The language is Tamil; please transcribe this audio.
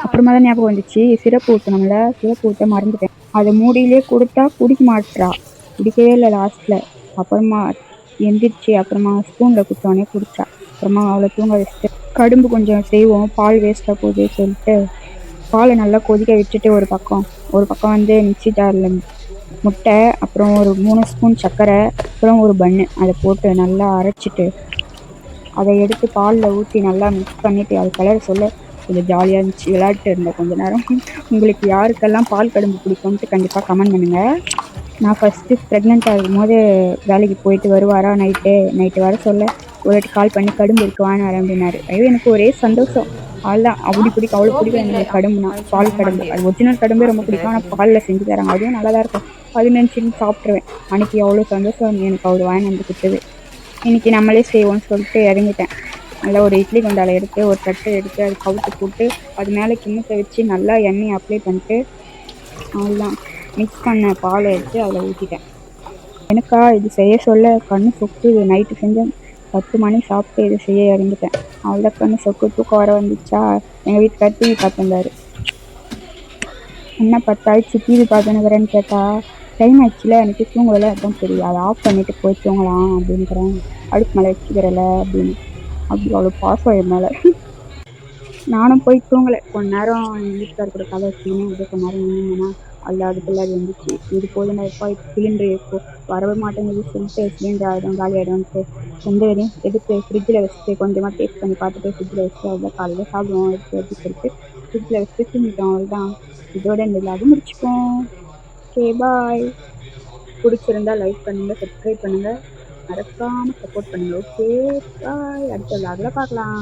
அப்புறமா தான் ஞாபகம் வந்துச்சு, சிரப்பு ஊற்றணும்ல, சிரப்பு ஊற்ற மறந்துட்டேன். அதை மூடியிலே கொடுத்தா குடிக்க மாட்றா, குடிக்கவே இல்லை லாஸ்ட்டில். அப்புறமா எந்திரிச்சு அப்புறமா ஸ்பூனில் குத்தோடனே குடிச்சா. அப்புறமா அவளை தூங்க வச்சுட்டு கடும்பு கொஞ்சம் செய்வோம், பால் வேஸ்ட்டாக போகுது சொல்லிட்டு பாலை நல்லா கொதிக்க வச்சுட்டு ஒரு பக்கம் வந்து மிக்ஸி ஜாரில் முட்டை, அப்புறம் ஒரு 3 ஸ்பூன் சர்க்கரை, அப்புறம் ஒரு பன்னு அதை போட்டு நல்லா அரைச்சிட்டு அதை எடுத்து பாலில் ஊற்றி நல்லா மிக்ஸ் பண்ணிவிட்டு அது கலர் சொல்ல கொஞ்சம் ஜாலியாக இருந்துச்சு, விளையாட்டு இருந்தேன் கொஞ்ச நேரம். உங்களுக்கு யாருக்கெல்லாம் பால் கடும்பு பிடிக்கும்ட்டு கண்டிப்பாக கமெண்ட் பண்ணுங்கள். நான் ஃபஸ்ட்டு ப்ரெக்னெண்ட்டாக இருக்கும்போது வேலைக்கு போயிட்டு வருவாரா, நைட்டு வர சொல்ல ஒரு வாட்டி கால் பண்ணி கடும்பு இருக்கு வாங்க வரேன் அப்படின்னாரு. ஐயோ எனக்கு ஒரே சந்தோஷம். அதுதான் அப்படி பிடிக்கும், அவ்வளோ பிடிக்கும் எனக்கு கடும்புனா. பால் கடும்பு அது ஒரிஜினல் கடும்பே ரொம்ப பிடிக்கும், ஆனால் பாலில் செஞ்சு தராங்க, அதுவும் நல்லா தான் இருக்கும். அது நினச்சின்னு சாப்பிட்ருவேன். அன்றைக்கி அவ்வளோ சந்தோஷம் எனக்கு அவர் வாங்கி வந்து கொடுத்தது. இன்றைக்கி நம்மளே செய்வோம்னு சொல்லிட்டு இறங்கிட்டேன். நல்லா ஒரு இட்லி குண்டால எடுத்து ஒரு தட்டு எடுத்து அது கவுத்து போட்டு அது மேலே கிண்ணத்தை வச்சு நல்லா எண்ணெயை அப்ளை பண்ணிட்டு அதெல்லாம் மிக்ஸ் பண்ண பாலை எடுத்து அதில் ஊற்றிட்டேன். எனக்கா இது செய்ய சொல்ல கண்ணு சொக்குது. நைட்டு செஞ்சேன், 10 மணி சாப்பிட்டு இதை செய்ய இறங்கிட்டேன். அவ்வளோ கண்ணு சொக்கு, தூக்கம் வர வந்துச்சா. எங்கள் வீட்டுக்கார் டிவி பார்த்துருந்தாரு. என்ன 10 ஆயிடுச்சு டிவி பார்த்துனுக்கிறேன்னு கேட்டால், டைம் ஆயிடுச்சுல எனக்கு தூங்குவதில்ல, அதுதான் தெரியும், அதை ஆஃப் பண்ணிவிட்டு போய் தூங்கலாம் அப்படின்றேன். அடுப்பு மேலே வச்சுக்கிறல அப்படின்னு. அப்படி அவ்வளோ பாசம் என் மேலே. நானும் போய் தூங்கலை. கொஞ்ச நேரம் எங்கள் வீட்டுக்கார் கூட கதை வச்சுக்கினே அப்படியே கொஞ்ச நேரம் நின்றுங்கன்னா அதுக்குள்ளே அது வந்துச்சு. இது போதும் எப்போ சிலிண்டர் எப்போ வரவே மாட்டேங்குது சொல்லிட்டு சிலிண்டர் ஆகிடும் காலி ஆகிடும்ட்டு எந்த வரையும் எடுத்து ஃப்ரிட்ஜில் வச்சுட்டு கொஞ்சமாக டேஸ்ட் பண்ணி பார்த்துட்டு ஃப்ரிட்ஜில் வச்சுட்டு அதுதான் காலையில் சாப்பிடுவோம் எடுத்து அப்படின்னு சொல்லிட்டு ஃப்ரிட்ஜில் வச்சுட்டு தூங்கிட்டோம். அதுதான் இதோட இந்த விழாவை முடிச்சுப்போம். Okay bye. பிடிச்சிருந்தா லைக் பண்ணுங்கள், சப்ஸ்கிரைப் பண்ணுங்கள், மறக்காமல் சப்போர்ட் பண்ணுங்கள். Okay bye. அடுத்த விழாவில் பார்க்கலாம்.